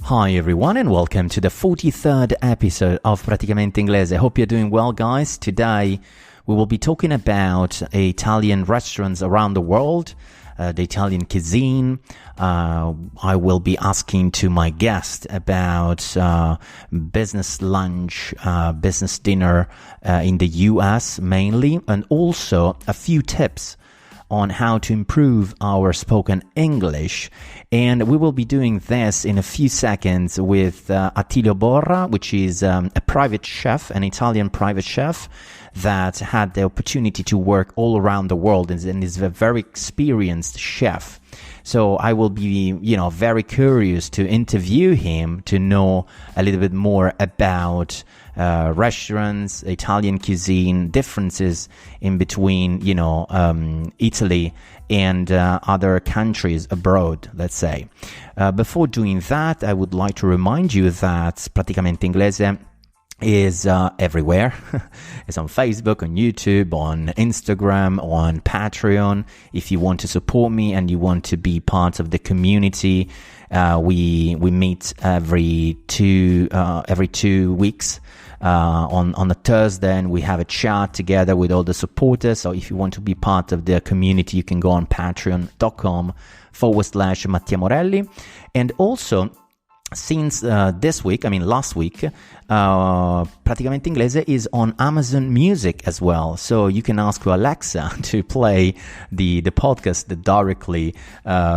Hi everyone and welcome to the 43rd episode of Praticamente Inglese. Hope you're doing well, guys. Today we will be talking about Italian restaurants around the world, the Italian cuisine. I will be asking to my guest about business lunch, business dinner in the US mainly, and also a few tips on how to improve our spoken English. And we will be doing this in a few seconds with Attilio Borra, which is a private chef, an Italian private chef that had the opportunity to work all around the world and is a very experienced chef. So I will be, very curious to interview him to know a little bit more about restaurants, Italian cuisine, differences in between, Italy and other countries abroad, let's say. Before doing that, I would like to remind you that Praticamente Inglese is everywhere. It's on Facebook, on YouTube, on Instagram, on Patreon. If you want to support me and you want to be part of the community, we meet every 2 weeks on a Thursday, and we have a chat together with all the supporters. So if you want to be part of the community, you can go on patreon.com/Mattia Morelli. And also, since last week, Praticamente Inglese is on Amazon Music as well. So you can ask Alexa to play the podcast directly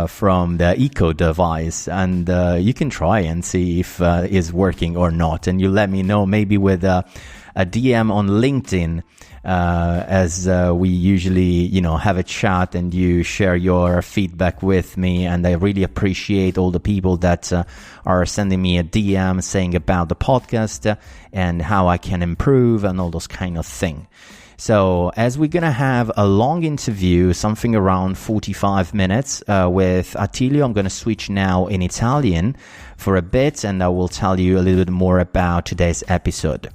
from the Echo device, and you can try and see if it's working or not. And you let me know, maybe with a DM on LinkedIn, as we usually, have a chat and you share your feedback with me. And I really appreciate all the people that are sending me a DM saying about the podcast and how I can improve and all those kind of thing. So as we're going to have a long interview, something around 45 minutes with Attilio, I'm going to switch now in Italian for a bit, and I will tell you a little bit more about today's episode.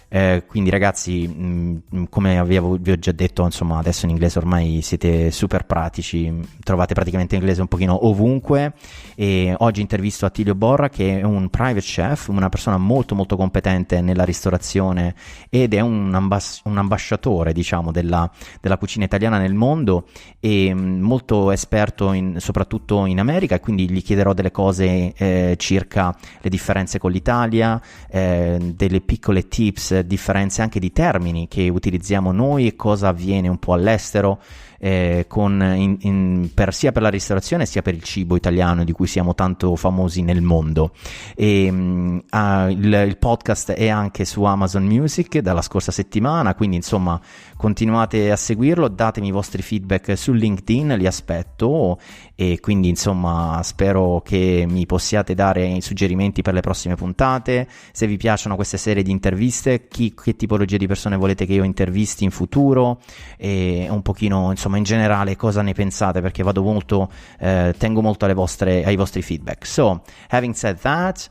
Quindi ragazzi, come vi ho già detto, insomma, adesso in inglese ormai siete super pratici, trovate praticamente inglese un pochino ovunque. E oggi intervisto Attilio Borra, che è un private chef, una persona molto molto competente nella ristorazione ed è un ambasciatore, diciamo, della cucina italiana nel mondo, e molto esperto soprattutto in America. Quindi gli chiederò delle cose circa le differenze con l'Italia, delle piccole tips, differenze anche di termini che utilizziamo noi e cosa avviene un po' all'estero, sia per la ristorazione sia per il cibo italiano, di cui siamo tanto famosi nel mondo. E il podcast è anche su Amazon Music dalla scorsa settimana, quindi insomma continuate a seguirlo, datemi i vostri feedback su LinkedIn, li aspetto, e quindi insomma spero che mi possiate dare suggerimenti per le prossime puntate, se vi piacciono queste serie di interviste, che tipologia di persone volete che io intervisti in futuro, e un pochino insomma in generale cosa ne pensate, perché tengo molto ai vostri feedback. So having said that,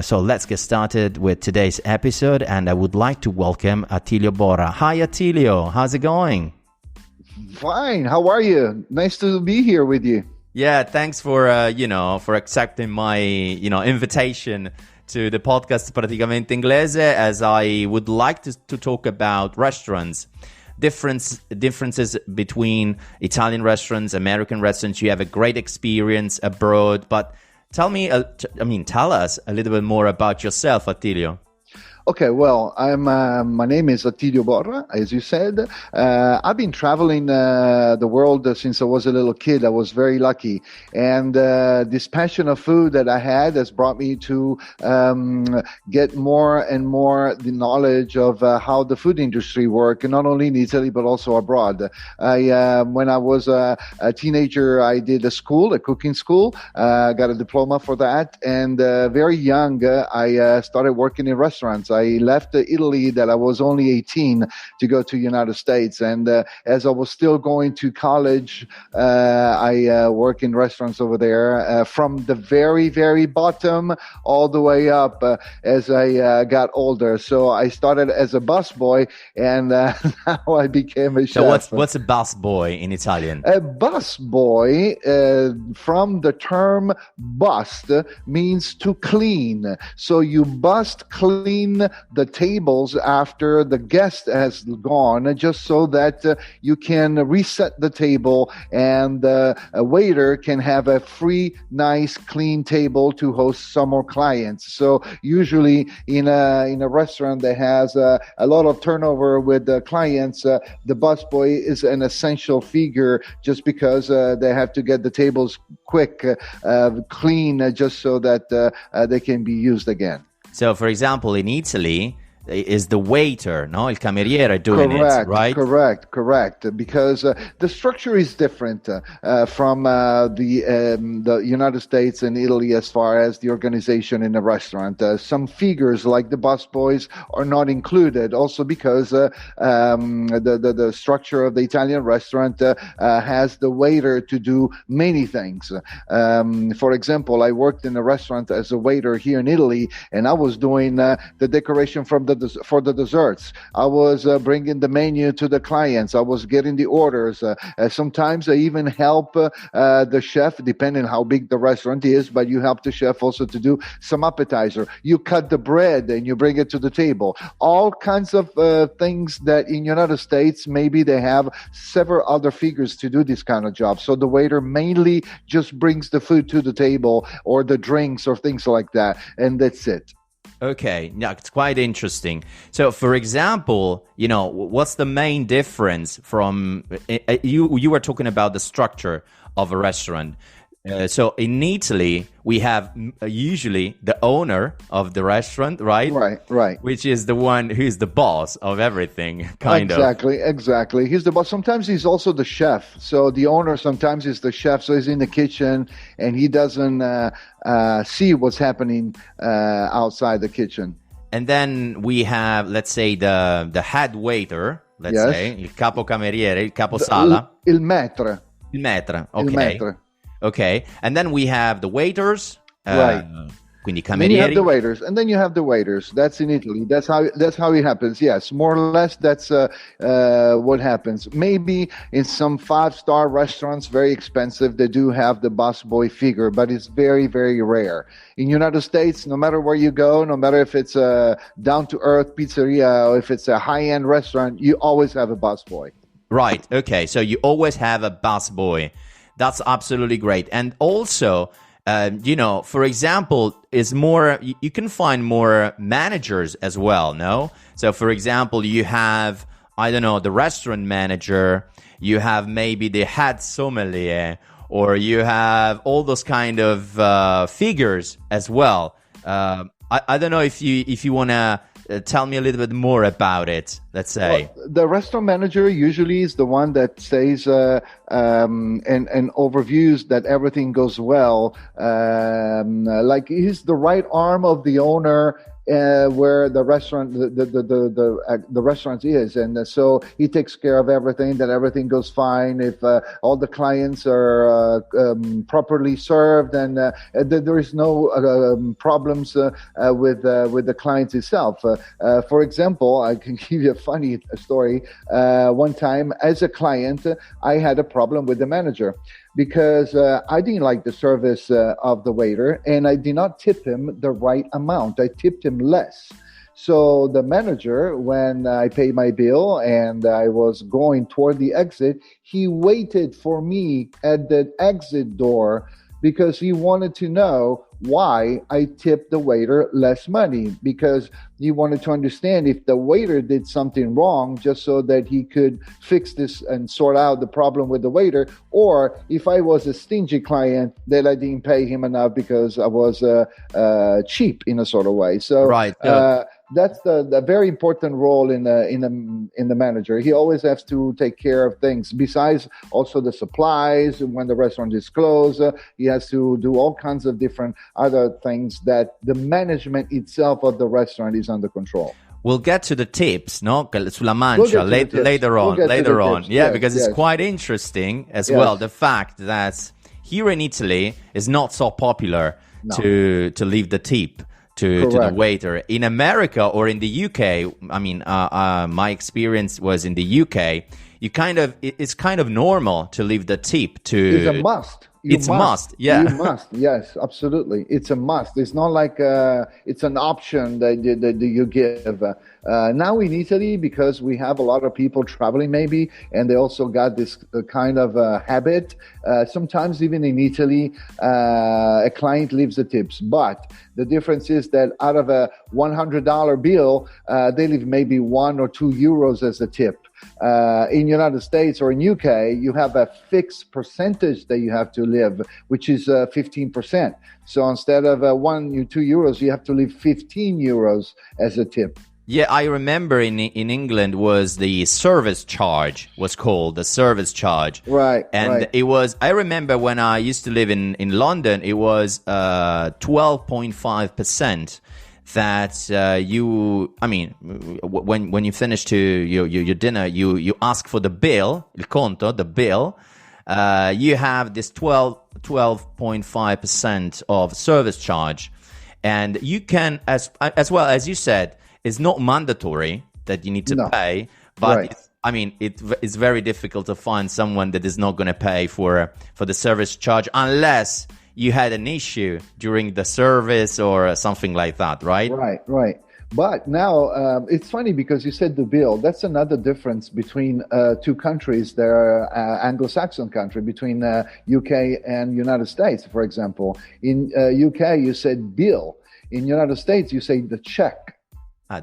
so let's get started with today's episode, and I would like to welcome Attilio Borra. Hi Attilio, how's it going? Fine, how are you? Nice to be here with you. Yeah, thanks for accepting my invitation to the podcast Praticamente Inglese, as I would like to talk about restaurants. Differences between Italian restaurants, American restaurants. You have a great experience abroad, but tell us a little bit more about yourself, Attilio. Okay, well, my name is Attilio Borra, as you said. I've been traveling the world since I was a little kid. I was very lucky. And this passion of food that I had has brought me to get more and more the knowledge of how the food industry works, not only in Italy, but also abroad. When I was a teenager, I did a cooking school, got a diploma for that. And very young, I started working in restaurants. I left Italy that I was only 18 to go to United States. And as I was still going to college, I work in restaurants over there from the very, very bottom all the way up as I got older. So I started as a busboy, and now I became a chef. So what's a busboy in Italian? A busboy, from the term bust, means to clean. So you clean the tables after the guest has gone, just so that you can reset the table, and a waiter can have a free, nice, clean table to host some more clients. So usually in a restaurant that has a lot of turnover with the clients, the busboy is an essential figure, just because they have to get the tables quick, clean, just so that they can be used again. So, for example, in Italy, is the waiter, no? Il cameriere doing it, right? Correct. Because the structure is different from the United States and Italy as far as the organization in a restaurant. Some figures like the busboys are not included, also because the structure of the Italian restaurant has the waiter to do many things. For example, I worked in a restaurant as a waiter here in Italy, and I was doing the decoration for the desserts. I was bringing the menu to the clients. I was getting the orders. Sometimes I even help the chef, depending how big the restaurant is, but you help the chef also to do some appetizer. You cut the bread and you bring it to the table. All kinds of things that in United States, maybe they have several other figures to do this kind of job. So the waiter mainly just brings the food to the table, or the drinks or things like that, and that's it. Okay, yeah, it's quite interesting. So, for example, what's the main difference from you were talking about the structure of a restaurant. So in Italy, we have usually the owner of the restaurant, right? Right. Which is the one who's the boss of everything, kind of. Exactly. He's the boss. Sometimes he's also the chef. So the owner sometimes is the chef. So he's in the kitchen and he doesn't see what's happening outside the kitchen. And then we have, let's say, the head waiter, let's say, il capo cameriere, il capo sala. Il maître. Il maître, okay. Il maître. Okay, and then we have the waiters, right? Quindi camerieri. Then you have the waiters, and then you have the waiters. That's in Italy. That's how it happens. Yes, more or less. That's what happens. Maybe in some 5-star restaurants, very expensive, they do have the busboy figure, but it's very, very rare. In United States, no matter where you go, no matter if it's a down-to-earth pizzeria or if it's a high-end restaurant, you always have a busboy. Right. Okay. So you always have a busboy. That's absolutely great. And also, for example, you can find more managers as well, no? So, for example, you have, I don't know, the restaurant manager, you have maybe the head sommelier, or you have all those kind of figures as well. I don't know if you want to tell me a little bit more about it, let's say. Well, the restaurant manager usually is the one that says and overviews that everything goes well. Like he's the right arm of the owner where the restaurant the restaurant is, and so he takes care of everything, that everything goes fine, if all the clients are properly served, and there is no problems with the clients itself. For example, I can give you a funny story. One time as a client, I had a problem with the manager because I didn't like the service of the waiter, and I did not tip him the right amount. I tipped him less. So the manager, when I paid my bill and I was going toward the exit, he waited for me at the exit door because he wanted to know why I tipped the waiter less money, because he wanted to understand if the waiter did something wrong, just so that he could fix this and sort out the problem with the waiter, or if I was a stingy client that I didn't pay him enough because I was cheap in a sort of way. So right. that's the very important role in the manager. He always has to take care of things besides also the supplies. When the restaurant is closed, he has to do all kinds of different other things that the management itself of the restaurant is under control. We'll get to the tips, no? Sulla mancia later on. Yeah, because it's quite interesting as well, the fact that here in Italy it's not so popular to leave the tip to the waiter. In America or in the UK, I mean, my experience was in the UK, it's kind of normal to leave the tip to... It's a must. You must, yes, absolutely. It's a must. It's not like it's an option that you give. Now in Italy, because we have a lot of people traveling maybe, and they also got this kind of habit, sometimes even in Italy, a client leaves the tips. But the difference is that out of a $100 bill, they leave maybe 1 or 2 euros as a tip. In United States or in UK, you have a fixed percentage that you have to leave, which is 15%. So instead of 1 or 2 euros, you have to leave 15 euros as a tip. Yeah, I remember in England was the service charge was called the service charge. Right. And it was, I remember when I used to live in London, it was 12.5%. That when you finish to your dinner, you ask for the bill, il conto, the bill. You have this 12.5% of service charge, and you can, as well as you said, it's not mandatory that you need to pay, but it's very difficult to find someone that is not going to pay for the service charge unless you had an issue during the service or something like that, right? Right. But now it's funny because you said the bill. That's another difference between two countries. They're Anglo-Saxon country, between UK and United States, for example. In UK, you said bill. In United States, you say the check.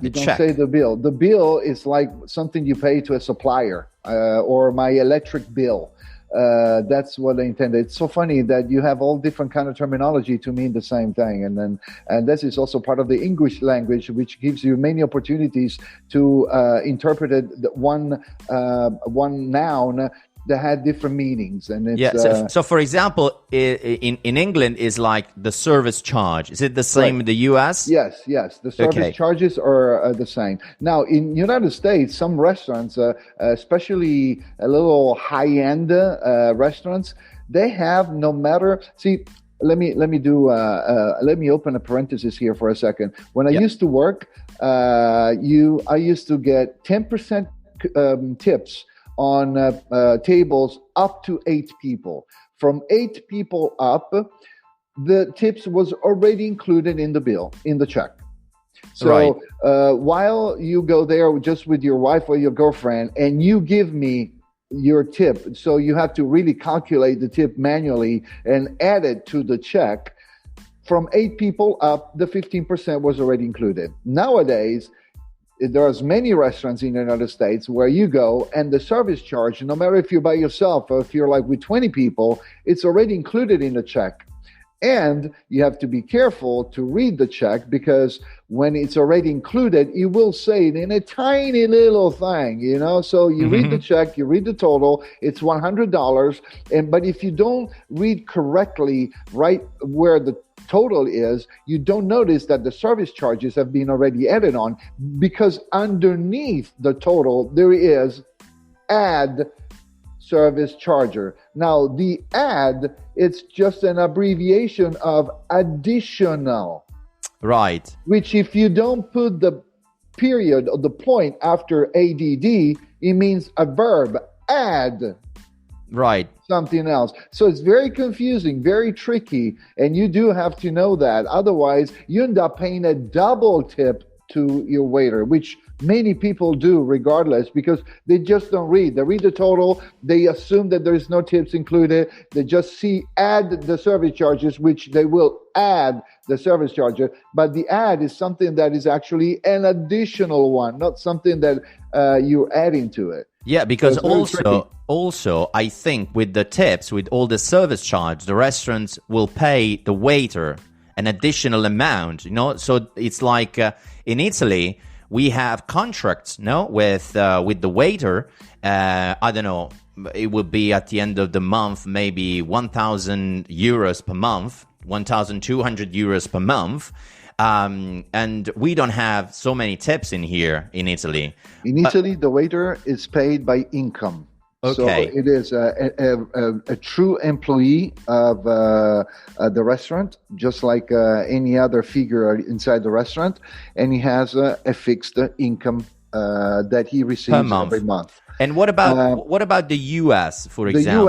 You don't say the bill. The bill is like something you pay to a supplier or my electric bill. That's what I intended. It's so funny that you have all different kind of terminology to mean the same thing, and this is also part of the English language, which gives you many opportunities to interpret it, one noun that had different meanings. And it's, so for example, in England is like the service charge. Is it the same in the US? Yes. The service charges are the same. Now, in United States, some restaurants, especially a little high-end restaurants, they have no matter. See, let me open a parenthesis here for a second. When I used to work, I used to get 10% tips on tables up to 8 people. From 8 people up, the tips was already included in the bill, in the check. So while you go there just with your wife or your girlfriend and you give me your tip, so you have to really calculate the tip manually and add it to the check, from 8 people up, the 15% was already included. Nowadays, there's many restaurants in the United States where you go and the service charge, no matter if you're by yourself or if you're like with 20 people, it's already included in the check. And you have to be careful to read the check because when it's already included, it will say it in a tiny little thing, you know? So you read the check, you read the total, it's $100. But if you don't read correctly right where the total is, you don't notice that the service charges have been already added on, because underneath the total there is add service charger. Now the add, it's just an abbreviation of additional, right? Which if you don't put the period or the point after ADD, it means a verb, add. Right. Something else. So it's very confusing, very tricky, and you do have to know that. Otherwise, you end up paying a double tip to your waiter, which many people do regardless, because they just don't read. They read the total, they assume that there is no tips included, they just see add the service charges, which they will add the service charges, but the add is something that is actually an additional one, not something that you're adding to it. Yeah, because also, I think with the tips, with all the service charge, the restaurants will pay the waiter an additional amount, So it's like in Italy, we have contracts, with the waiter. I don't know, it would be at the end of the month, maybe 1,000 euros per month, 1,200 euros per month. And we don't have so many tips in here in Italy. In Italy, the waiter is paid by income. Okay. So it is a true employee of the restaurant, just like any other figure inside the restaurant, and he has a fixed income that he receives every month. And what about the U.S., for example?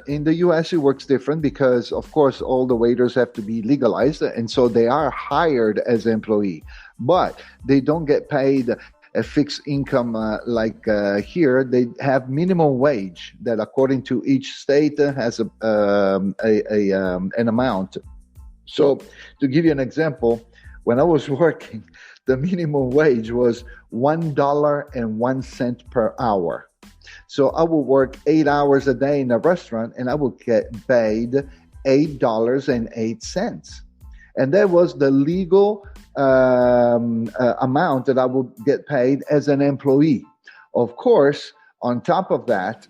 In the U.S. it works different because, of course, all the waiters have to be legalized, and so they are hired as an employee, but they don't get paid a fixed income like here. They have minimum wage that, according to each state, has an amount. So, to give you an example, when I was working, the minimum wage was $1.01 per hour. So I would work 8 hours a day in a restaurant, and I would get paid $8.08, and that was the legal amount that I would get paid as an employee. Of course, on top of that,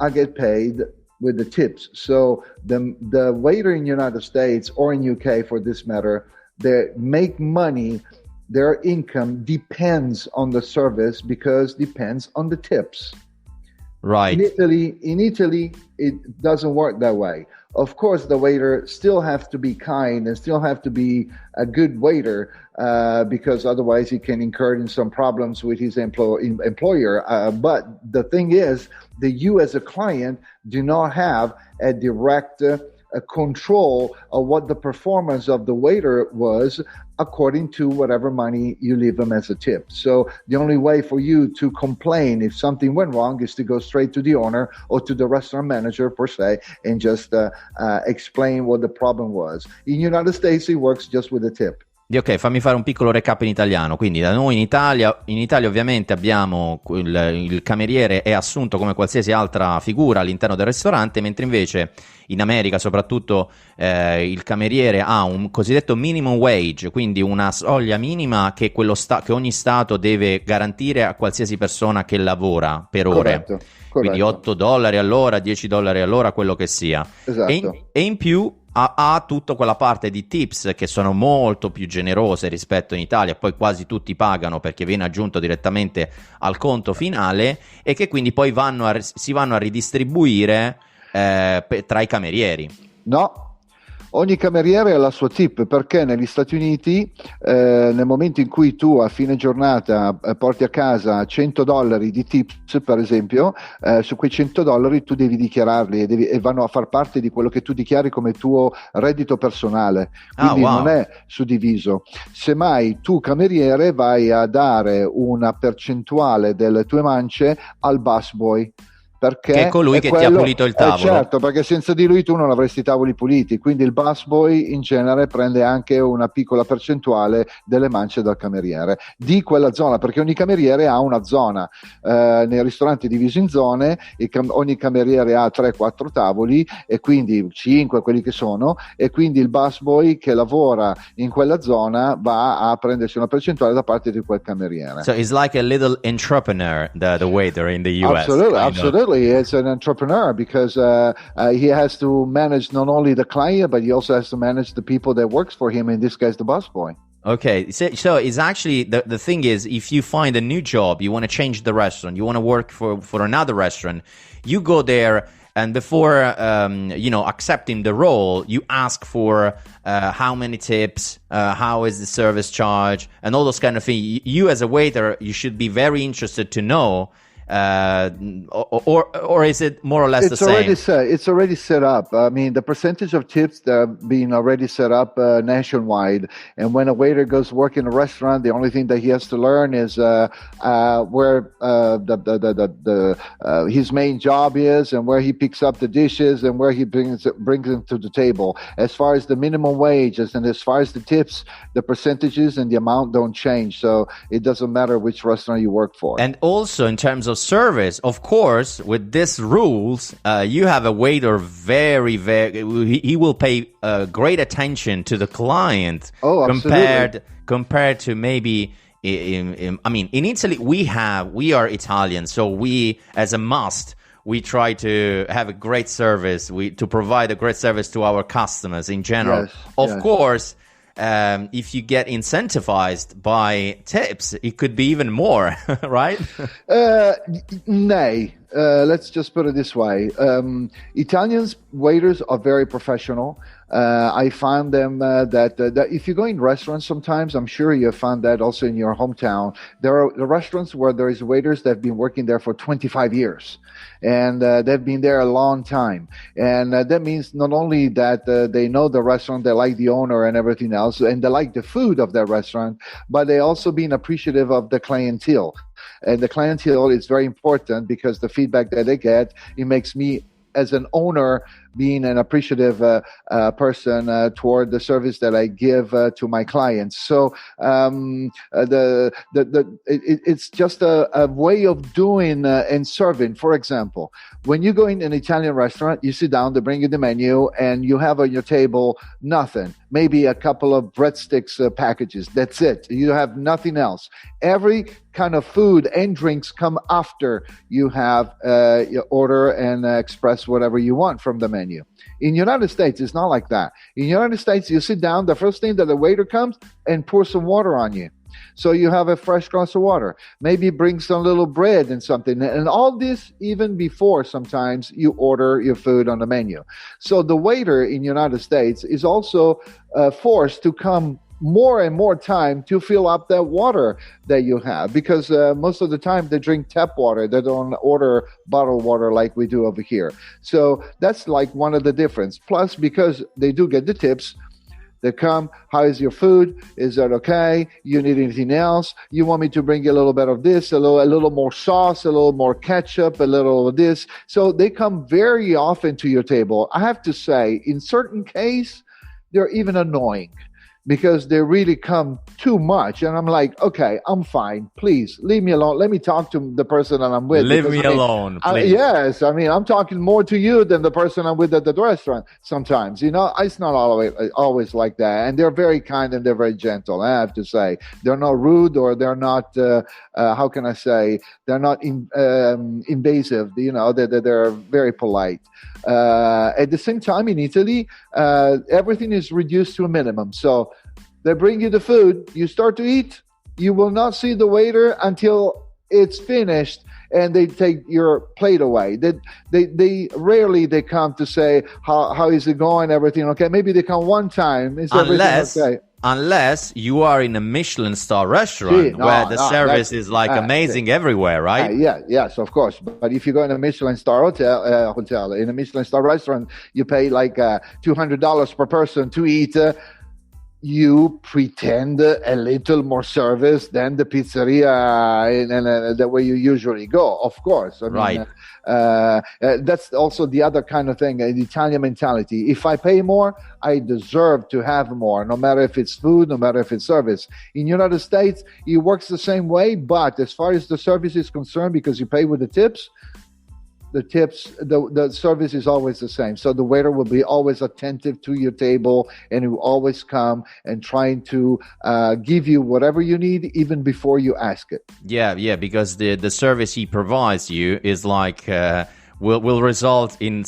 I get paid with the tips. So the waiter in the United States or in UK, for this matter, they make money. Their income depends on the service because depends on the tips. Right. In Italy, it doesn't work that way. Of course, the waiter still has to be kind and still have to be a good waiter because otherwise he can incur in some problems with his employer. But the thing is, that you as a client do not have a direct control of what the performance of the waiter was according to whatever money you leave them as a tip. So the only way for you to complain if something went wrong is to go straight to the owner or to the restaurant manager per se and just explain what the problem was. In the United States it works just with a tip. Ok, fammi fare un piccolo recap in italiano. Quindi da noi in Italia ovviamente abbiamo il cameriere è assunto come qualsiasi altra figura all'interno del ristorante, mentre invece in America soprattutto il cameriere ha un cosiddetto minimum wage, quindi una soglia minima che ogni stato deve garantire a qualsiasi persona che lavora per ore. Corretto. Quindi $8 all'ora, $10 all'ora, quello che sia. Esatto. E in più ha tutta quella parte di tips che sono molto più generose rispetto in Italia, poi quasi tutti pagano perché viene aggiunto direttamente al conto finale e che quindi poi si vanno a ridistribuire tra i camerieri. No. Ogni cameriere ha la sua tip, perché negli Stati Uniti nel momento in cui tu a fine giornata porti a casa $100 di tips, per esempio, su quei $100 tu devi dichiararli e vanno a far parte di quello che tu dichiari come tuo reddito personale, quindi non è suddiviso. Semmai tu cameriere vai a dare una percentuale delle tue mance al busboy, perché che è colui che ti ha pulito il tavolo. Certo, perché senza di lui tu non avresti i tavoli puliti, quindi il busboy in genere prende anche una piccola percentuale delle mance dal cameriere di quella zona, perché ogni cameriere ha una zona nei ristoranti divisi in zone, ogni cameriere ha 3-4 tavoli e quindi 5 quelli che sono, e quindi il busboy che lavora in quella zona va a prendersi una percentuale da parte di quel cameriere. So it's like a little entrepreneur, the waiter in the US. Absolutely. It's an entrepreneur because he has to manage not only the client, but he also has to manage the people that works for him, in this case, the busboy. Okay, so it's actually, the thing is, if you find a new job, you want to change the restaurant, you want to work for another restaurant, you go there and before, accepting the role, you ask for how many tips, how is the service charge, and all those kind of things. You as a waiter, you should be very interested to know. Or is it more or less the same? It's already set up. I mean, the percentage of tips that have been already set up nationwide. And when a waiter goes work in a restaurant, the only thing that he has to learn is where his main job is, and where he picks up the dishes, and where he brings them to the table. As far as the minimum wages and as far as the tips, the percentages and the amount don't change. So it doesn't matter which restaurant you work for. And also in terms of So service, of course, with these rules, you have a waiter he will pay great attention to the client. Oh, absolutely. Compared to maybe, in Italy, we are Italian, so we, as a must, we try to have a great service, to provide a great service to our customers in general. Yes, of course, if you get incentivized by tips, it could be even more, right? Nay. Let's just put it this way. Italians waiters are very professional. I find them that if you go in restaurants sometimes, I'm sure you have found that also in your hometown. There are restaurants where there is waiters that have been working there for 25 years. And they've been there a long time. And that means not only that they know the restaurant, they like the owner and everything else, and they like the food of that restaurant, but they also been appreciative of the clientele. And the clientele is very important because the feedback that they get, it makes me, as an owner, being an appreciative person toward the service that I give to my clients. So it's just a way of doing and serving. For example, when you go in an Italian restaurant, you sit down, they bring you the menu, and you have on your table nothing. Maybe a couple of breadsticks packages. That's it. You have nothing else. Every kind of food and drinks come after you have your order and express whatever you want from the menu. In the United States, it's not like that. In the United States, you sit down, the first thing that the waiter comes and pours some water on you. So you have a fresh glass of water. Maybe bring some little bread and something. And all this even before sometimes you order your food on the menu. So the waiter in the United States is also forced to come more and more time to fill up that water that you have, because most of the time they drink tap water. They don't order bottled water like we do over here. So that's like one of the difference. Plus, because they do get the tips, they come, how is your food? Is that okay? You need anything else? You want me to bring you a little bit of this, a little more sauce, a little more ketchup, a little of this. So they come very often to your table. I have to say, in certain case, they're even annoying, because they really come too much. And I'm like, okay, I'm fine. Please, leave me alone. Let me talk to the person that I'm with. Leave me alone, please. Yes, I'm talking more to you than the person I'm with at the restaurant sometimes. It's not always like that. And they're very kind and they're very gentle, I have to say. They're not rude, or they're not, how can I say, they're not invasive. They're very polite. At the same time, in Italy, everything is reduced to a minimum. So they bring you the food, you start to eat, you will not see the waiter until it's finished, and they take your plate away. They rarely come to say, how is it going, everything okay? Maybe they come one time. Is everything okay? Unless you are in a Michelin star restaurant where the service is like amazing everywhere, right? Yes, of course. But if you go in a Michelin star hotel, in a Michelin star restaurant, you pay like $200 per person to eat. You pretend a little more service than the pizzeria and the way you usually go, of course. Right. That's also the other kind of thing, the Italian mentality. If I pay more, I deserve to have more, no matter if it's food, no matter if it's service. In the United States, it works the same way, but as far as the service is concerned, because you pay with the tips, the service is always the same. So the waiter will be always attentive to your table, and he will always come and trying to give you whatever you need even before you ask it. Yeah, because the service he provides you is like will result in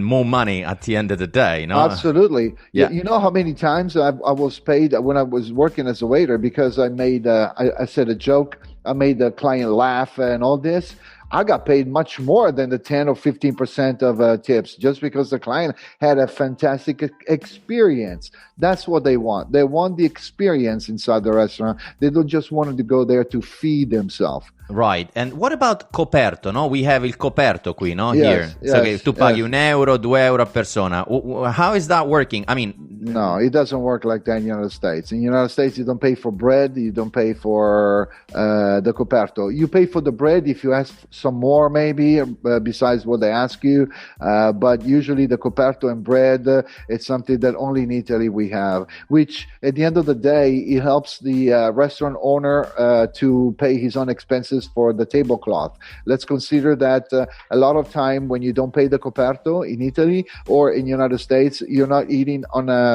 more money at the end of the day. Absolutely. Yeah. You know how many times I was paid when I was working as a waiter because I made I said a joke, I made the client laugh and all this. I got paid much more than the 10 or 15% of tips, just because the client had a fantastic experience. That's what they want. They want the experience inside the restaurant. They don't just want to go there to feed themselves. Right. And what about coperto? No, we have il coperto qui, no? Yes, here. yes, so che tu paghi yes. €1, €2 a persona. How is that working? I mean, No, it doesn't work like that in the United States. In the United States, you don't pay for bread, you don't pay for the coperto. You pay for the bread if you ask some more, maybe, besides what they ask you. But usually the coperto and bread, it's something that only in Italy we have, which at the end of the day, it helps the restaurant owner to pay his own expenses for the tablecloth. Let's consider that a lot of time when you don't pay the coperto in Italy or in the United States, you're not eating on a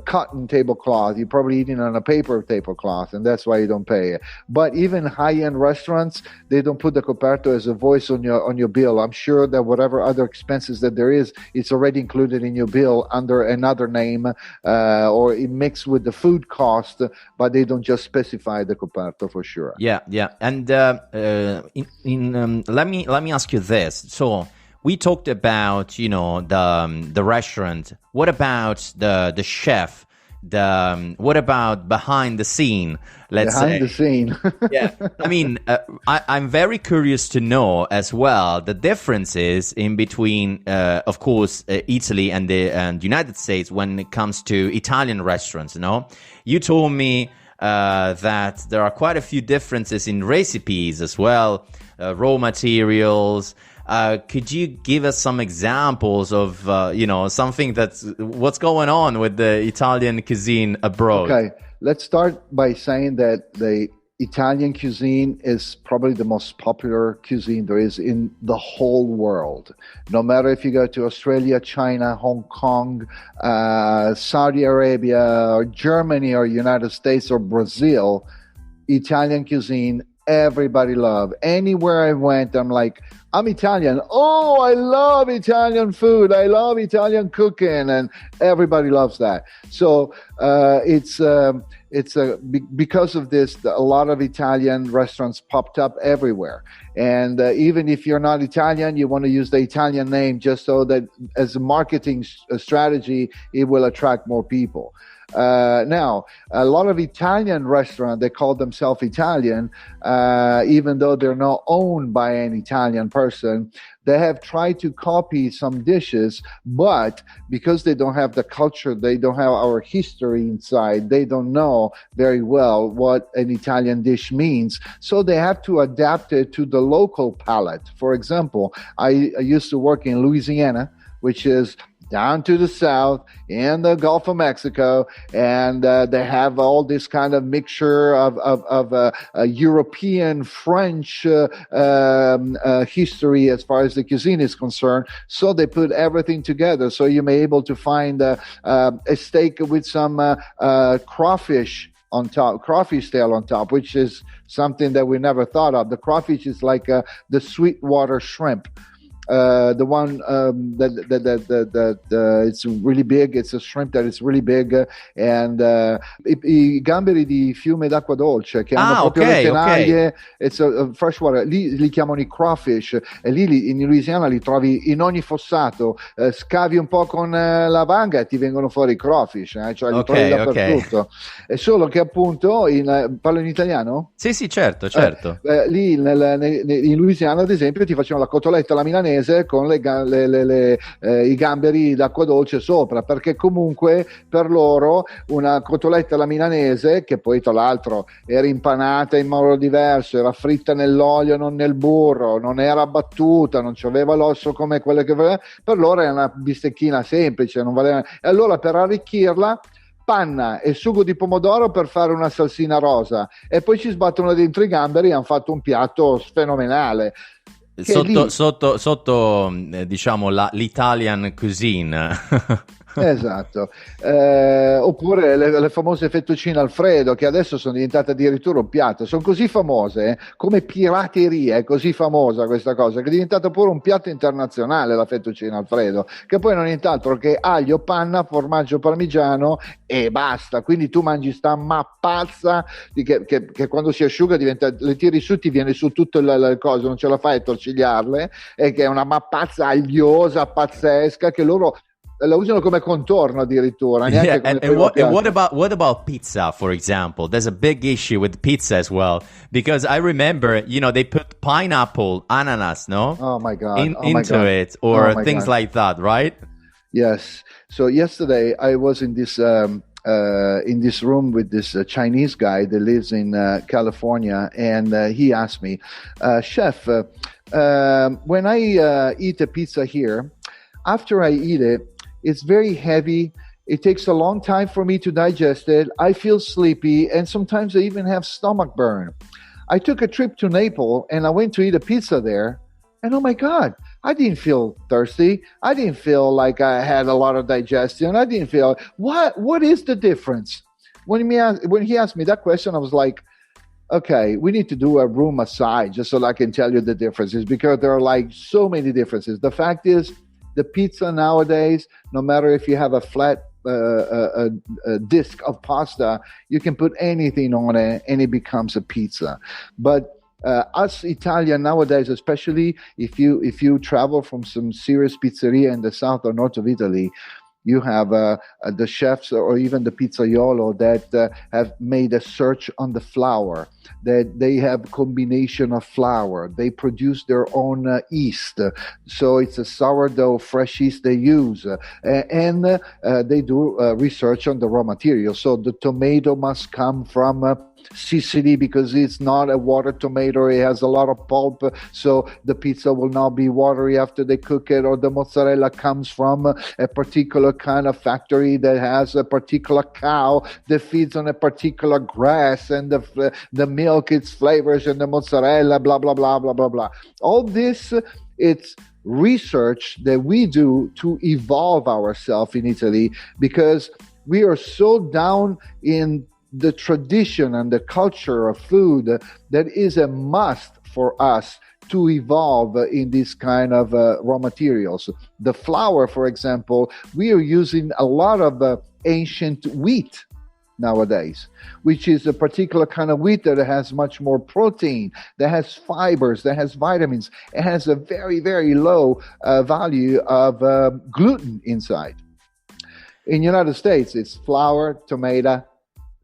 cotton tablecloth. You're probably eating on a paper tablecloth, and that's why you don't pay it. But even high-end restaurants, they don't put the coperto as a voice on your bill. I'm sure that whatever other expenses that there is, it's already included in your bill under another name, or it mixed with the food cost, but they don't just specify the coperto for sure. Yeah. And let me ask you this. So we talked about, the restaurant. What about the chef? What about behind the scene? Behind the scene. Yeah. I mean, I'm very curious to know as well the differences in between, of course, Italy and the United States when it comes to Italian restaurants. You told me that there are quite a few differences in recipes as well, raw materials. Could you give us some examples of, something what's going on with the Italian cuisine abroad? Okay, let's start by saying that the Italian cuisine is probably the most popular cuisine there is in the whole world. No matter if you go to Australia, China, Hong Kong, Saudi Arabia, or Germany, or United States, or Brazil, Italian cuisine, everybody love. Anywhere I went, I'm like, I'm Italian. Oh, I love Italian food. I love Italian cooking, and everybody loves that. So because of this, a lot of Italian restaurants popped up everywhere. And even if you're not Italian, you want to use the Italian name just so that as a marketing strategy, it will attract more people. Now, a lot of Italian restaurants, they call themselves Italian, even though they're not owned by an Italian person. They have tried to copy some dishes, but because they don't have the culture, they don't have our history inside, they don't know very well what an Italian dish means. So they have to adapt it to the local palate. For example, I used to work in Louisiana, which is down to the south in the Gulf of Mexico, and they have all this kind of mixture of European French history as far as the cuisine is concerned. So they put everything together. So you may be able to find a steak with some crawfish on top, crawfish tail on top, which is something that we never thought of. The crawfish is like the sweetwater shrimp. The one it's really big. It's a shrimp that is really big, and i gamberi di fiume d'acqua dolce che hanno proprio le tenaglie. It's a freshwater. Lì li chiamano i crawfish, e lì in Louisiana li trovi in ogni fossato. Scavi un po' con la vanga e ti vengono fuori i crawfish, cioè li trovi dappertutto. È solo che appunto parlo in italiano? Sì, certo. Lì in Louisiana, ad esempio, ti facevano la cotoletta alla milanese con i gamberi d'acqua dolce sopra, perché comunque per loro una cotoletta alla milanese, che poi tra l'altro era impanata in modo diverso, era fritta nell'olio non nel burro, non era battuta, non c'aveva l'osso come quelle che per loro era una bistecchina semplice, non valeva. E allora per arricchirla, panna e sugo di pomodoro per fare una salsina rosa, e poi ci sbattono dentro i gamberi e hanno fatto un piatto fenomenale. Sotto diciamo l'Italian cuisine. Esatto, oppure le famose fettuccine Alfredo, che adesso sono diventate addirittura un piatto, sono così famose, come pirateria, è così famosa questa cosa che è diventata pure un piatto internazionale, la fettuccina Alfredo, che poi non è nient'altro che aglio, panna, formaggio parmigiano e basta. Quindi tu mangi sta mappazza che quando si asciuga diventa, le tiri su, ti viene su tutto il coso, non ce la fai a torcigliarle, e che è una mappazza agliosa pazzesca che loro la usano come contorno addirittura. Yeah, and what about pizza, for example? There's a big issue with pizza as well, because I remember, they put pineapple, ananas, no? Oh my God. Into it, or things like that, right? Yes. So yesterday I was in this room with this Chinese guy that lives in California, and he asked me, "Chef, when I eat a pizza here, after I eat it, it's very heavy. It takes a long time for me to digest it. I feel sleepy, and sometimes I even have stomach burn. I took a trip to Naples, and I went to eat a pizza there, and oh my God, I didn't feel thirsty. I didn't feel like I had a lot of digestion. I didn't feel what is the difference?" When he asked me that question, I was like, okay, we need to do a room aside just so I can tell you the differences, because there are like so many differences. The fact is, the pizza nowadays, no matter if you have a flat a disc of pasta, you can put anything on it and it becomes a pizza. But us Italian nowadays, especially if you travel from some serious pizzeria in the south or north of Italy, you have the chefs or even the pizzaiolo that have made a search on the flour, that they have combination of flour. They produce their own yeast. So it's a sourdough, fresh yeast they use. And they do research on the raw material. So the tomato must come from Sicily because it's not a water tomato. It has a lot of pulp. So the pizza will not be watery after they cook it. Or the mozzarella comes from a particular kind of factory that has a particular cow that feeds on a particular grass, and the milk, its flavors, and the mozzarella, blah, blah, blah, blah, blah, blah. All this, it's research that we do to evolve ourselves in Italy, because we are so down in the tradition and the culture of food that is a must for us to evolve in this kind of raw materials. The flour, for example, we are using a lot of ancient wheat nowadays, which is a particular kind of wheat that has much more protein, that has fibers, that has vitamins. It has a very, very low value of gluten inside. In the United States, it's flour, tomato,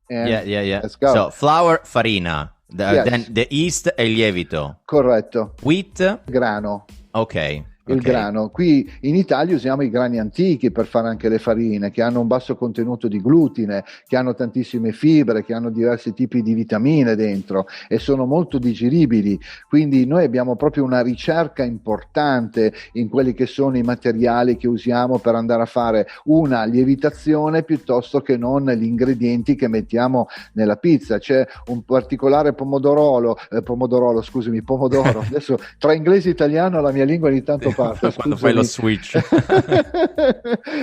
and yeah. Let's go. So flour, farina, Yes. then the yeast e il lievito. Corretto. Wheat, Grano. ok. Il grano. Qui in Italia usiamo i grani antichi per fare anche le farine, che hanno un basso contenuto di glutine, che hanno tantissime fibre, che hanno diversi tipi di vitamine dentro e sono molto digeribili. Quindi noi abbiamo proprio una ricerca importante in quelli che sono i materiali che usiamo per andare a fare una lievitazione piuttosto che non gli ingredienti che mettiamo nella pizza. C'è un particolare pomodoro. Adesso tra inglese e italiano la mia lingua ogni tanto parte, quando fai lo switch.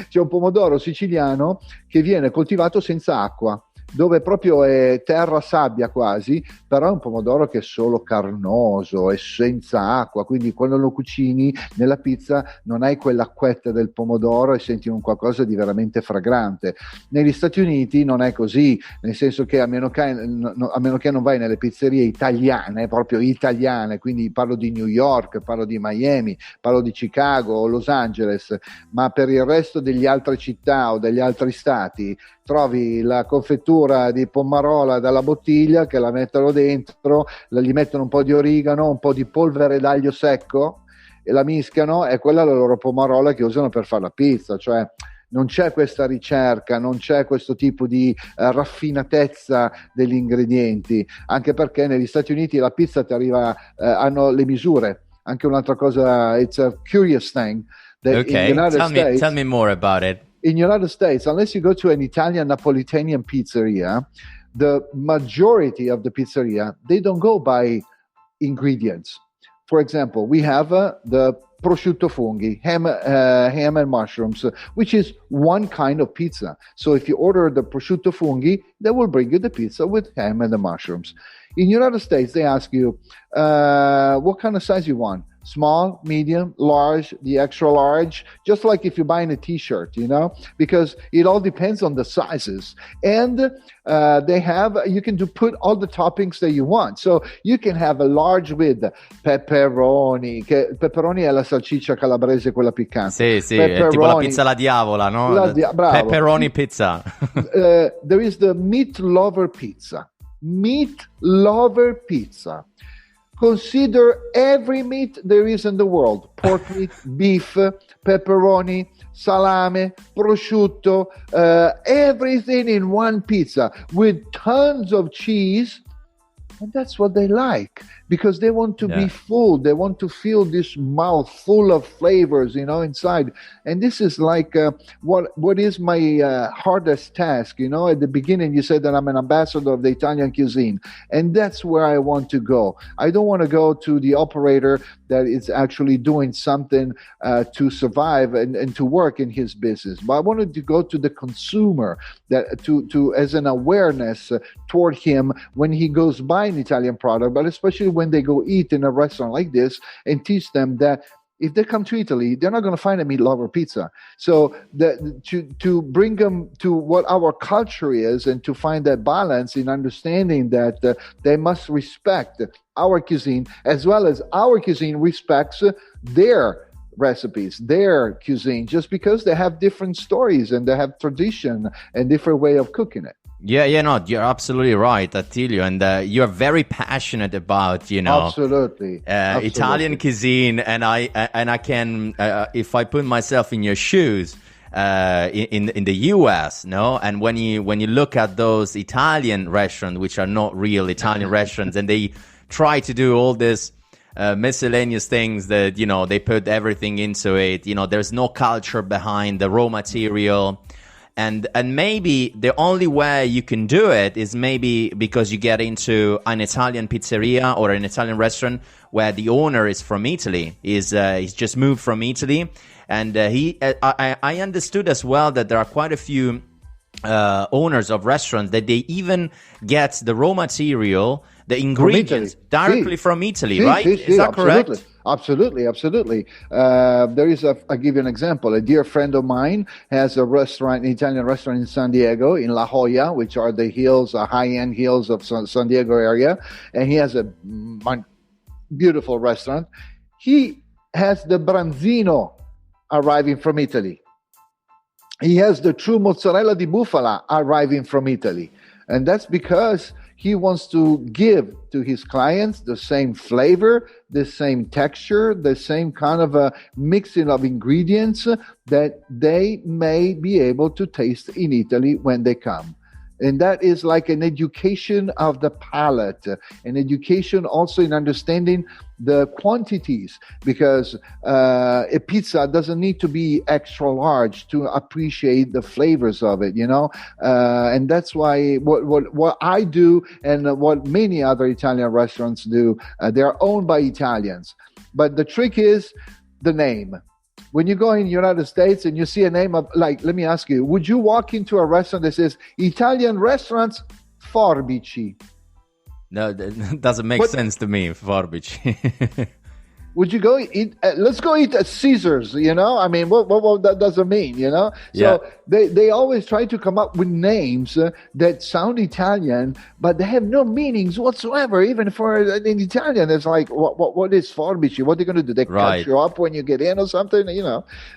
C'è un pomodoro siciliano che viene coltivato senza acqua, dove proprio è terra sabbia quasi, però è un pomodoro che è solo carnoso e senza acqua, quindi quando lo cucini nella pizza non hai quell'acquetta del pomodoro e senti un qualcosa di veramente fragrante. Negli Stati Uniti non è così, nel senso che a meno che non vai nelle pizzerie italiane, proprio italiane, quindi parlo di New York, parlo di Miami, parlo di Chicago o Los Angeles, ma per il resto degli altre città o degli altri stati trovi la confettura di pomarola dalla bottiglia che la mettono dentro, gli mettono un po' di origano, un po' di polvere d'aglio secco e la mischiano, e quella è la loro pomarola che usano per fare la pizza. Cioè non c'è questa ricerca, non c'è questo tipo di raffinatezza degli ingredienti, anche perché negli Stati Uniti la pizza ti arriva, hanno le misure. Anche un'altra cosa, it's a curious thing. Okay, tell me more about it. In the United States, unless you go to an Italian Napolitanian pizzeria, the majority of the pizzeria, they don't go by ingredients. For example, we have the prosciutto funghi, ham and mushrooms, which is one kind of pizza. So if you order the prosciutto funghi, they will bring you the pizza with ham and the mushrooms. In the United States, they ask you, what kind of size you want? Small, medium, large, the extra large, just like if you're buying a t-shirt, because it all depends on the sizes. And you can put all the toppings that you want. So you can have a large with pepperoni, che pepperoni è la salsiccia calabrese, quella piccante. Sì, è tipo la pizza alla diavola, no? Bravo. Pepperoni pizza. There is the meat lover pizza. Meat lover pizza. consider every meat there is in the world: pork meat, beef, pepperoni, salame, prosciutto, everything in one pizza with tons of cheese. And that's what they like, because they want to be full. They want to feel this mouth full of flavors, inside. And this is like what is my hardest task. At the beginning, you said that I'm an ambassador of the Italian cuisine. And that's where I want to go. I don't want to go to the operator that is actually doing something to survive and to work in his business. But I wanted to go to the consumer, that to as an awareness toward him when he goes by an Italian product, but especially when they go eat in a restaurant like this, and teach them that if they come to Italy, they're not going to find a meat lover pizza. So to bring them to what our culture is, and to find that balance in understanding that they must respect our cuisine, as well as our cuisine respects their recipes, their cuisine, just because they have different stories and they have tradition and different way of cooking it. Yeah, no, you're absolutely right, Attilio, and you're very passionate about, Absolutely. Italian cuisine, and I can, if I put myself in your shoes, in the US, no, and when you look at those Italian restaurants, which are not real Italian restaurants, and they try to do all this miscellaneous things that they put everything into it, there's no culture behind the raw material. And maybe the only way you can do it is maybe because you get into an Italian pizzeria or an Italian restaurant where the owner is from Italy. He's just moved from Italy, and I understood as well that there are quite a few owners of restaurants that they even get the raw material, the ingredients directly from Italy, right? Is that correct? Absolutely. There is I'll give you an example. A dear friend of mine has a restaurant, an Italian restaurant in San Diego, in La Jolla, which are the hills, high-end hills of San Diego area. And he has a beautiful restaurant. He has the branzino arriving from Italy. He has the true mozzarella di bufala arriving from Italy. And that's because he wants to give to his clients the same flavor, the same texture, the same kind of a mixing of ingredients that they may be able to taste in Italy when they come. And that is like an education of the palate, an education also in understanding the quantities, because a pizza doesn't need to be extra large to appreciate the flavors of it, and that's why what I do and what many other Italian restaurants do, they're owned by Italians. But the trick is the name. When you go in the United States and you see a name of, like, let me ask you, would you walk into a restaurant that says Italian restaurants Forbici? No, that doesn't make sense to me, Forbici. Would you go eat? Let's go eat at Caesar's. I mean, what that doesn't mean. So they always try to come up with names that sound Italian, but they have no meanings whatsoever. Even for an Italian, it's like, what is Forbici? What are they going to do? They cut you up when you get in or something,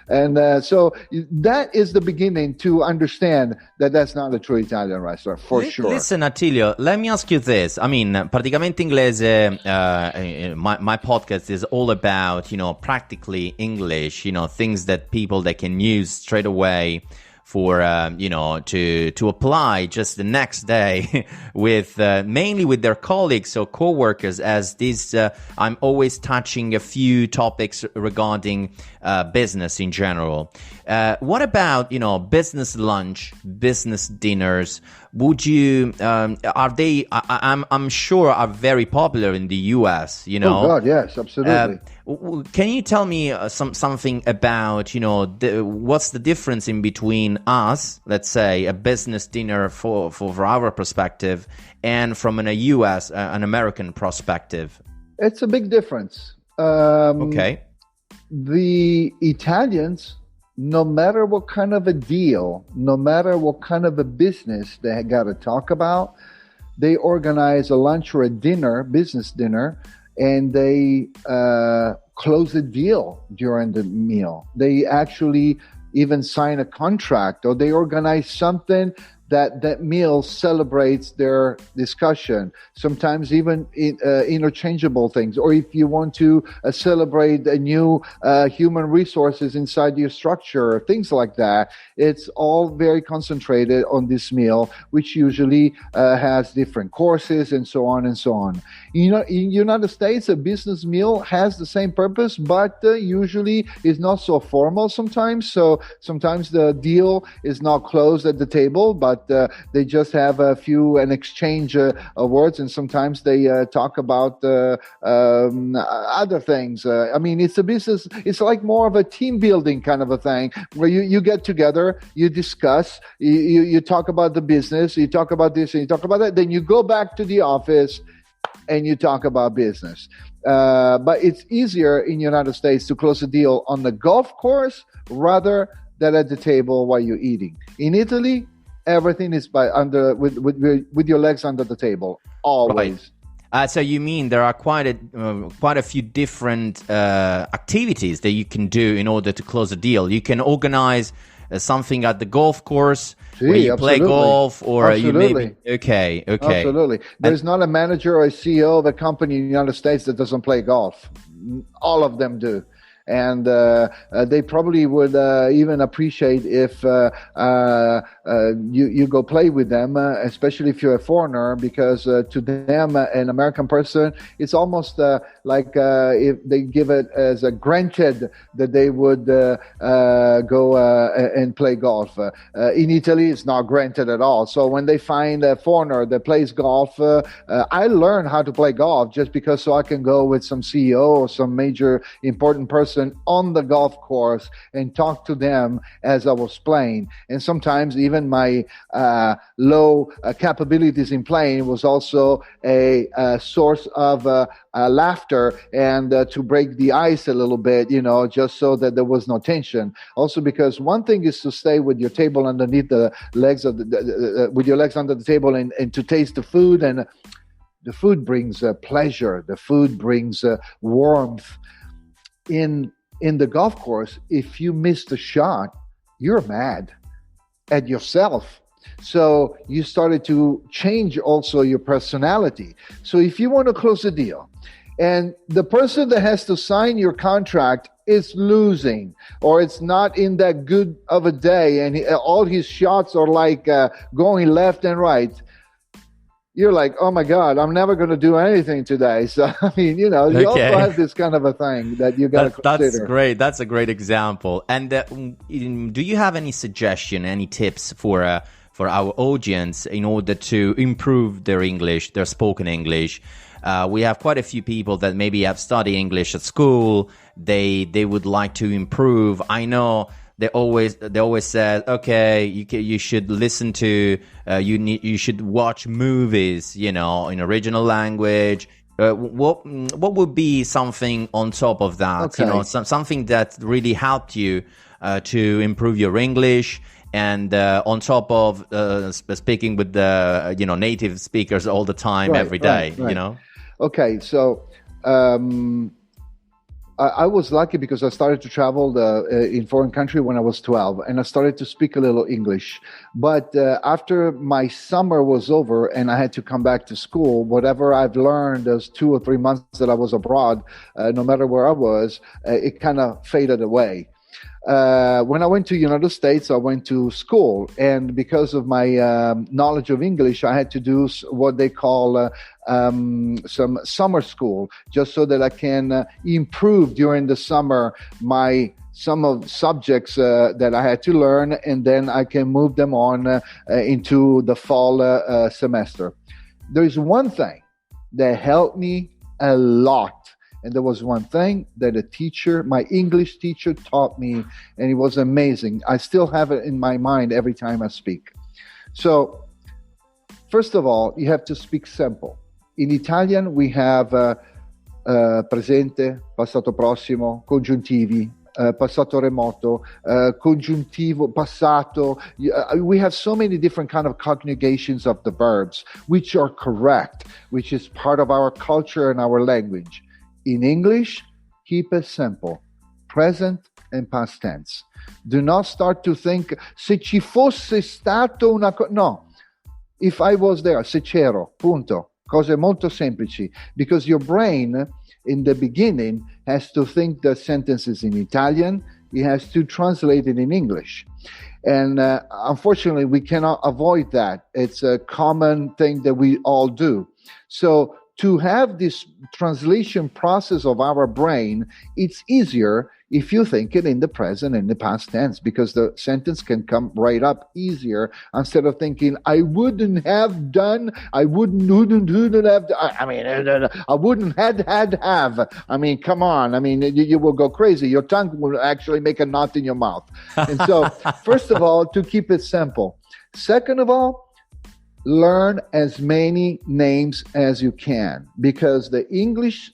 And so that is the beginning to understand that that's not a true Italian restaurant for sure. Listen, Attilio, let me ask you this. I mean, Praticamente Inglese, my podcast is all about, practically English, things that people they can use straight away for, to apply just the next day with, mainly with their colleagues or co-workers, as this, I'm always touching a few topics regarding, business in general. What about, business lunch, business dinners? Would you, are they, I'm sure are very popular in the US, Oh God, yes, absolutely. Can you tell me something about, what's the difference in between us, let's say, a business dinner for our perspective, and from an American perspective? It's a big difference. Okay. The Italians, no matter what kind of a deal, no matter what kind of a business they got to talk about, they organize a lunch or a dinner, business dinner, and they close a deal during the meal. They actually even sign a contract, or they organize something that meal celebrates their discussion, sometimes even interchangeable things. Or if you want to celebrate a new human resources inside your structure, things like that, it's all very concentrated on this meal, which usually has different courses and so on and so on. In United States, a business meal has the same purpose, but usually is not so formal sometimes. So sometimes the deal is not closed at the table, but they just have an exchange of words, and sometimes they talk about other things. I mean, it's a business. It's like more of a team building kind of a thing, where you get together, you discuss, you talk about the business, you talk about this and you talk about that. Then you go back to the office and you talk about business. But it's easier in the United States to close a deal on the golf course rather than at the table while you're eating. In Italy, everything is with your legs under the table, always. Right. So you mean there are quite a few different activities that you can do in order to close a deal. You can organize something at the golf course where you play golf, or you maybe okay. Absolutely. There's not a manager or a CEO of a company in the United States that doesn't play golf. All of them do. And they probably would even appreciate if you go play with them, especially if you're a foreigner, because to them, an American person, it's almost like if they give it as a granted that they would go and play golf. In Italy, it's not granted at all. So when they find a foreigner that plays golf, I learned how to play golf just because so I can go with some CEO or some major important person on the golf course and talk to them as I was playing. And sometimes even my low capabilities in playing was also a source of laughter and to break the ice a little bit, just so that there was no tension. Also because one thing is to stay with your table underneath the legs of with your legs under the table and to taste the food, and the food brings pleasure. The food brings warmth. In the golf course, if you miss the shot, you're mad at yourself. So you started to change also your personality. So if you want to close a deal and the person that has to sign your contract is losing, or it's not in that good of a day, and all his shots are like going left and right, you're like, oh my God, I'm never going to do anything today. So, I mean, you also have this kind of a thing that you got to consider. That's great. That's a great example. And do you have any suggestion, any tips for our audience in order to improve their English, their spoken English? We have quite a few people that maybe have studied English at school. They would like to improve. I know they always said, okay, you should listen to you should watch movies, in original language. What would be something on top of that? Okay. Something that really helped you to improve your English, and on top of speaking with the native speakers all the time, every day. Right. Okay, so I was lucky because I started to travel in foreign country when I was 12, and I started to speak a little English. But after my summer was over and I had to come back to school, whatever I've learned those 2 or 3 months that I was abroad, no matter where I was, it kind of faded away. When I went to United States, I went to school, and because of my knowledge of English, I had to do what they call some summer school, just so that I can improve during the summer some of subjects that I had to learn, and then I can move them on into the fall semester. There is one thing that helped me a lot. And there was one thing that my English teacher taught me, and it was amazing. I still have it in my mind every time I speak. So, first of all, you have to speak simple. In Italian, we have presente, passato prossimo, congiuntivi, passato remoto, congiuntivo, passato. We have so many different kind of conjugations of the verbs, which are correct, which is part of our culture and our language. In English, keep it simple. Present, and past tense. Do not start to think se ci fosse stato una cosa. No, if I was there, se c'ero, punto. Cose molto semplici, because your brain in the beginning has to think the sentences in Italian, it has to translate it in English. And unfortunately, we cannot avoid that. It's a common thing that we all do. So to have this translation process of our brain, it's easier if you think it in the present and the past tense, because the sentence can come right up easier instead of thinking, I wouldn't have done, I wouldn't have, I wouldn't have. I mean, come on. I mean, you will go crazy. Your tongue will actually make a knot in your mouth. And so, first of all, to keep it simple. Second of all, learn as many names as you can, because the English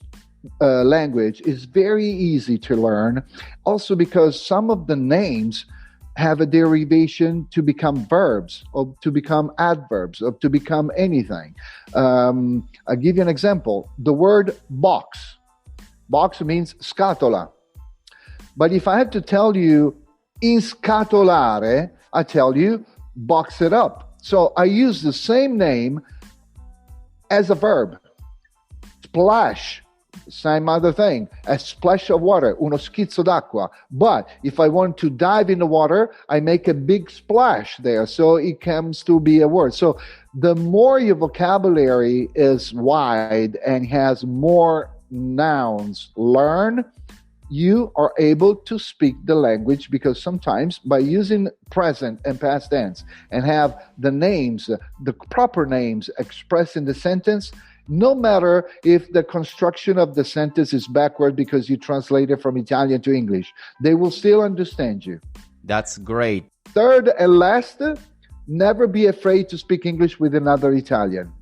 language is very easy to learn. Also because some of the names have a derivation to become verbs or to become adverbs or to become anything. I'll give you an example. The word box. Box means scatola. But if I had to tell you inscatolare, I tell you box it up. So I use the same name as a verb. Splash, same other thing. A splash of water, uno schizzo d'acqua. But if I want to dive in the water, I make a big splash there. So it comes to be a word. So the more your vocabulary is wide and has more nouns learn, you are able to speak the language, because sometimes by using present and past tense and have the names, the proper names expressed in the sentence, no matter if the construction of the sentence is backward because you translate it from Italian to English, they will still understand you. That's great. Third and last, never be afraid to speak English with another Italian.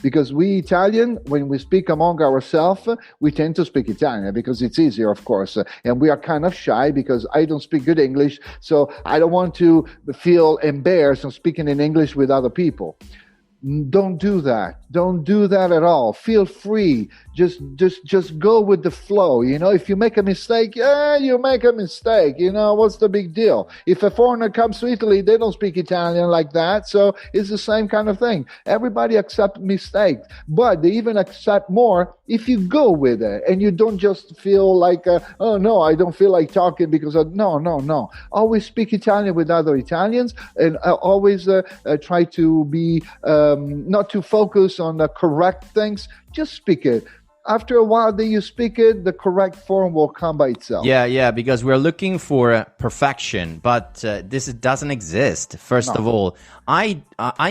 Because we Italian, when we speak among ourselves, we tend to speak Italian because it's easier, of course. And we are kind of shy because I don't speak good English. So I don't want to feel embarrassed on speaking in English with other people. Don't do that. Don't do that at all. Feel free. Just go with the flow. You know, if you make a mistake, you make a mistake. You know, what's the big deal? If a foreigner comes to Italy, they don't speak Italian like that. So it's the same kind of thing. Everybody accepts mistakes, but they even accept more if you go with it and you don't just feel like, oh no, I don't feel like talking because no. Always speak Italian with other Italians, and always try to be not to focus on the correct things. Just speak it. After a while that you speak it, the correct form will come by itself. Yeah, because we're looking for perfection, but this doesn't exist. First of all, I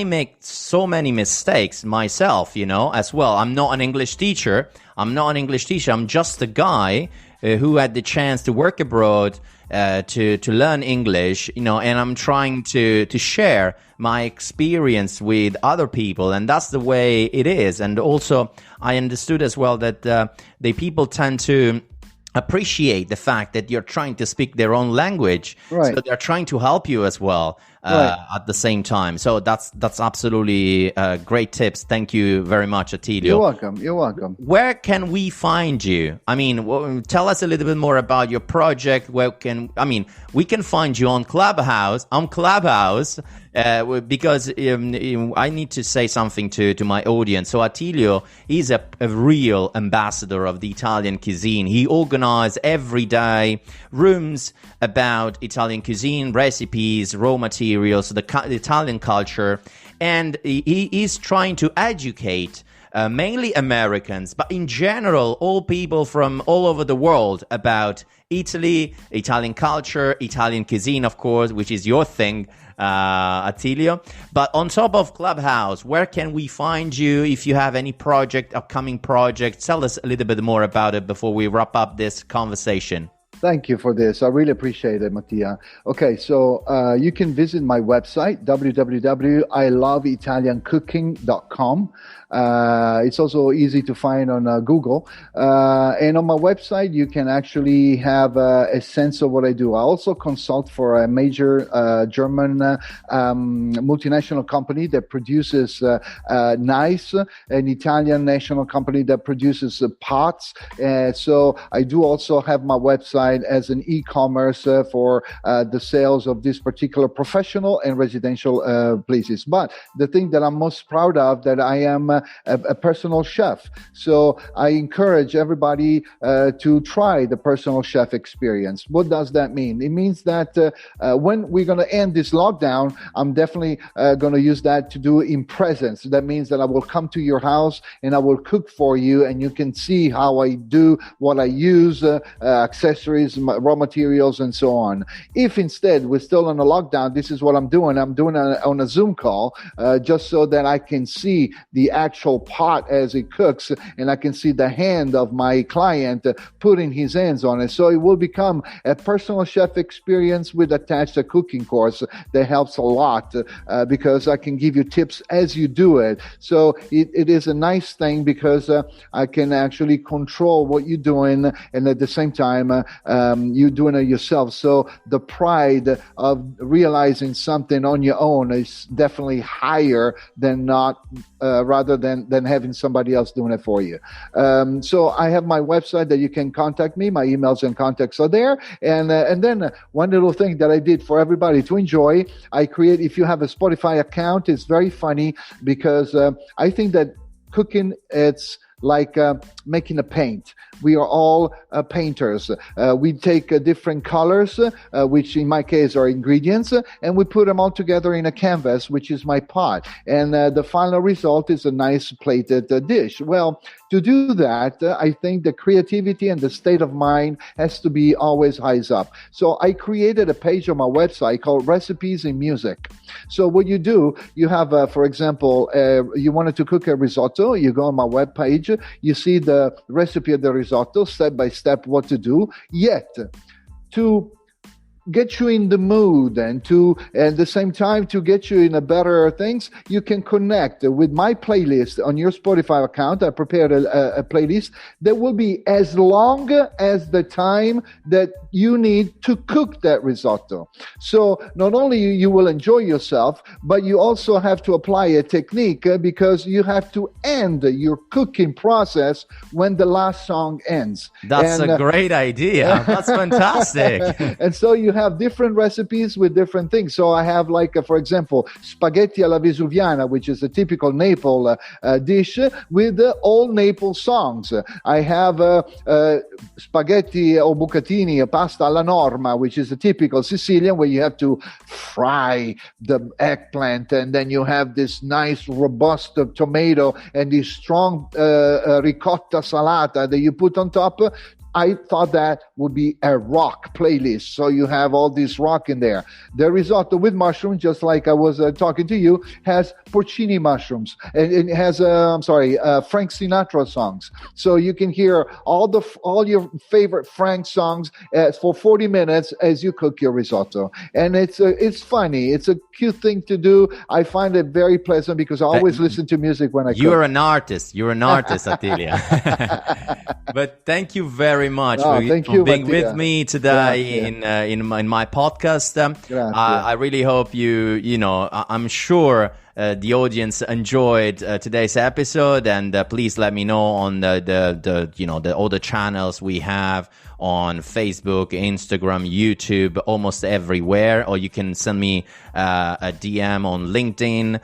make so many mistakes myself, you know, as well. I'm not an English teacher. I'm just a guy who had the chance to work abroad, to learn English, you know, and I'm trying to share my experience with other people, and that's the way it is. And also, I understood as well that the people tend to appreciate the fact that you're trying to speak their own language, right. So they're trying to help you as well. At the same time. So that's absolutely great tips. Thank you very much, Attilio. You're welcome. Where can we find you? I mean, tell us a little bit more about your project. We can find you on Clubhouse. Because I need to say something to my audience. So Attilio is a real ambassador of the Italian cuisine. He organizes every day rooms about Italian cuisine, recipes, raw materials, the Italian culture, and he is trying to educate mainly Americans, but in general, all people from all over the world about Italy, Italian culture, Italian cuisine, of course, which is your thing, Attilio. But on top of Clubhouse, where can we find you? If you have any upcoming project, tell us a little bit more about it before we wrap up this conversation. Thank you for this. I really appreciate it, Mattia. Okay, so you can visit my website, www.iloveitaliancooking.com. It's also easy to find on Google. And on my website, you can actually have a sense of what I do. I also consult for a major German multinational company that produces knives, an Italian national company that produces pots. So I do also have my website website as an e-commerce for the sales of this particular professional and residential places. But the thing that I'm most proud of, that I am a personal chef. So I encourage everybody to try the personal chef experience. What does that mean? It means that when we're going to end this lockdown, I'm definitely going to use that to do in presence. That means that I will come to your house and I will cook for you, and you can see how I do, what I use, accessories, raw materials, and so on. If instead we're still on a lockdown, this is what I'm doing. I'm doing it on a Zoom call, just so that I can see the actual pot as it cooks, and I can see the hand of my client putting his hands on it. So it will become a personal chef experience with attached a cooking course that helps a lot, because I can give you tips as you do it. So it is a nice thing, because I can actually control what you're doing, and at the same time you're doing it yourself. So the pride of realizing something on your own is definitely higher than not rather than having somebody else doing it for you. So I have my website that you can contact me. My emails and contacts are there. And then one little thing that I did for everybody to enjoy, I create, if you have a Spotify account, it's very funny, because I think that cooking, it's like making a paint. We are all painters. We take different colors, which in my case are ingredients, and we put them all together in a canvas, which is my pot. And the final result is a nice plated dish. Well, to do that, I think the creativity and the state of mind has to be always highs up. So I created a page on my website called Recipes in Music. So what you do, you have, for example, you wanted to cook a risotto, you go on my webpage, you see the recipe of the risotto, step by step what to do. Yet, to get you in the mood and to at the same time to get you in a better things, you can connect with my playlist on your Spotify account. I prepared a playlist that will be as long as the time that you need to cook that risotto. So not only you will enjoy yourself, but you also have to apply a technique, because you have to end your cooking process when the last song ends. That's a great idea. That's fantastic. And so you have different recipes with different things. So I have, like, for example, spaghetti alla vesuviana, which is a typical Naples dish with all Naples songs. I have spaghetti o bucatini, pasta alla norma, which is a typical Sicilian, where you have to fry the eggplant, and then you have this nice robust tomato and this strong ricotta salata that you put on top. I thought that would be a rock playlist. So you have all this rock in there. The risotto with mushrooms, just like I was talking to you, has porcini mushrooms. And it has, Frank Sinatra songs. So you can hear all your favorite Frank songs for 40 minutes as you cook your risotto. And it's funny. It's a cute thing to do. I find it very pleasant, because I always listen to music when I cook. You're an artist, Attilia. But thank you very much for being with me today in my podcast. I really hope I'm sure the audience enjoyed today's episode, and please let me know on the all the channels we have on Facebook, Instagram, YouTube, almost everywhere, or you can send me a DM on LinkedIn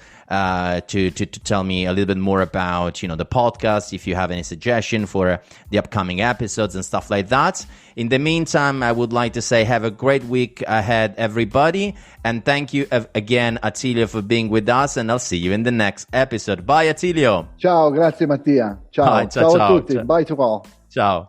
to tell me a little bit more about the podcast, if you have any suggestion for the upcoming episodes and stuff like that. In the meantime, I would like to say have a great week ahead, everybody, and thank you again, Attilio, for being with us, and I'll see you in the next episode. Bye, Attilio. Ciao, grazie Mattia. Ciao. Ciao, ciao a tutti. Ciao. Bye to all. Ciao.